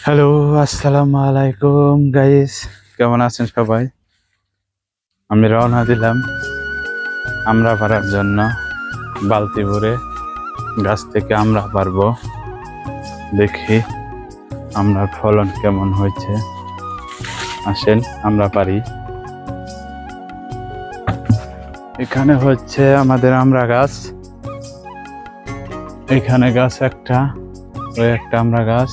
Hello, আসসালামু আলাইকুম guys. কেমন আছেন সবাই? আমি রওনা দিলাম আমরা পারার জন্য। বালতি ভরে গাছ থেকে আমরা পারবো। দেখি আমরার ফলন কেমন হয়েছে। আসেন আমরা পারি। এখানে হচ্ছে আমাদের আমরা গাছ। এখানে গাছ একটা, ওই একটা আমরা গাছ,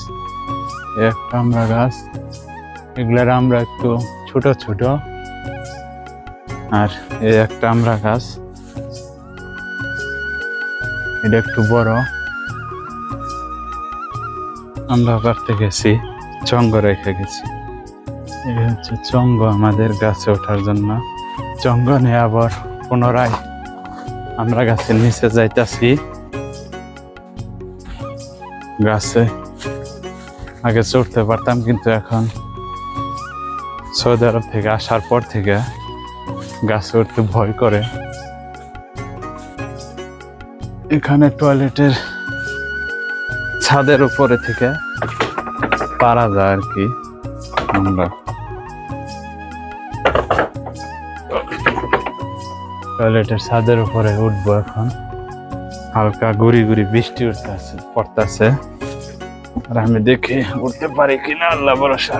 একটা আমরা গাছ। এগুলার আমরা একটু ছোট ছোট, আর এই একটা আমরা গাছ, এটা একটু বড়। আমরা পারতে গেছি, চঙ্গ রেখে গেছি। এই হচ্ছে চঙ্গ আমাদের গাছে ওঠার জন্য। চঙ্গ নিয়ে আবার পুনরায় আমরা গাছের নিচে যাইতাছি। গাছে আগে চড়তে পারতাম, কিন্তু এখন সৌদি আরব থেকে আসার পর থেকে গাছে উঠতে ভয় করে। এখানে টয়লেটের ছাদের উপরে থেকে পারা যায় আর কি। আমরা টয়লেটের ছাদের উপরে উঠবো এখন। হালকা গুড়ি গুড়ি বৃষ্টি পড়তেছে, আর আমি দেখি উঠতে পারি কিনা, আল্লাহ ভরসা।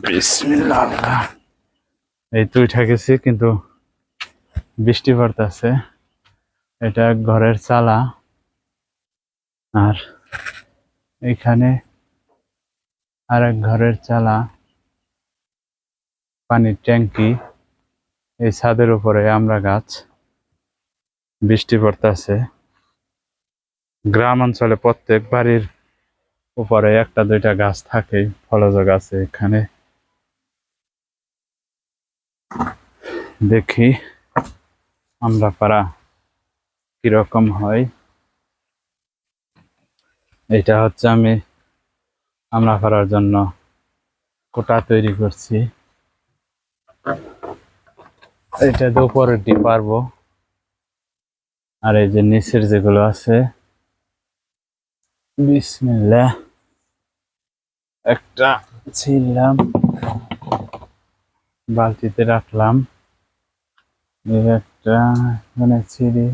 বিসমিল্লাহ। এই তো উঠে গেছি, কিন্তু বৃষ্টি পড়তেছে। এটা ঘরের চালা, আর এখানে আরেক ঘরের চালা, পানির ট্যাঙ্কি। এই ছাদের উপরে আমরা গাছ। বৃষ্টি পড়তেছে। গ্রাম অঞ্চলে প্রত্যেক বাড়ির উপরে একটা দুইটা গাছ থাকে, ফলজ গাছ। এখানে দেখি আমরা পারা কিরকম হয়। এটা হচ্ছে আমি আমরা পারার জন্য কোটা তৈরি করছি। এটা তো উপরে দিয়ে পারবো, আর এই যে নিচের যেগুলো আছে, বিসমিল্লাহ। একটা ছিললাম, বালতিতে রাখলাম। একটা এখানে ছিঁড়ি।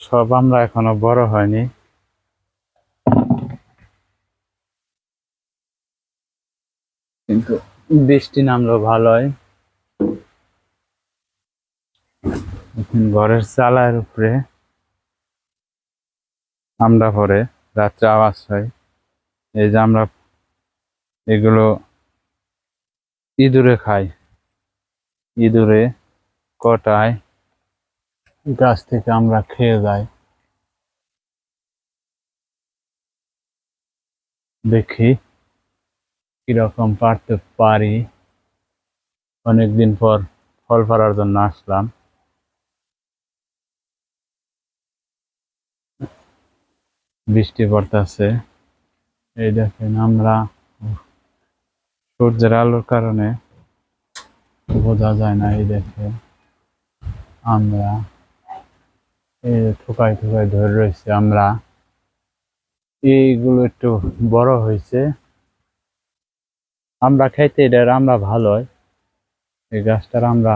সব আমরা এখনো বড় হয়নি, কিন্তু বৃষ্টি নামলো ভালোই। ঘরের চালার উপরে আমরা পরে রাত্রে আওয়াজ হয়। এই যে আমরা এগুলো ইঁদুরে খাই, ইঁদুরে কটায়, গাছ থেকে আমরা খেয়ে যাই। দেখি কিরকম পারতে পারি। অনেকদিন পর ফল পাড়ার জন্য আসলাম। বৃষ্টি পড়তেছে। এই দেখেন আমরা সূর্যের আলোর কারণে বোঝা যায় না। এই দেখেন আমরা থুকায় থুকায় ধরে রয়েছে। আমরা এইগুলো একটু বড় হয়েছে। আমরা খাইতে এটার আমরা ভালোই, এই গাছটার আমরা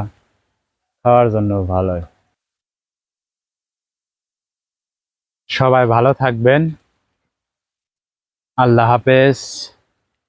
খাওয়ার জন্য ভালোই। সবাই ভালো থাকবেন। আল্লাহ হাফেজ।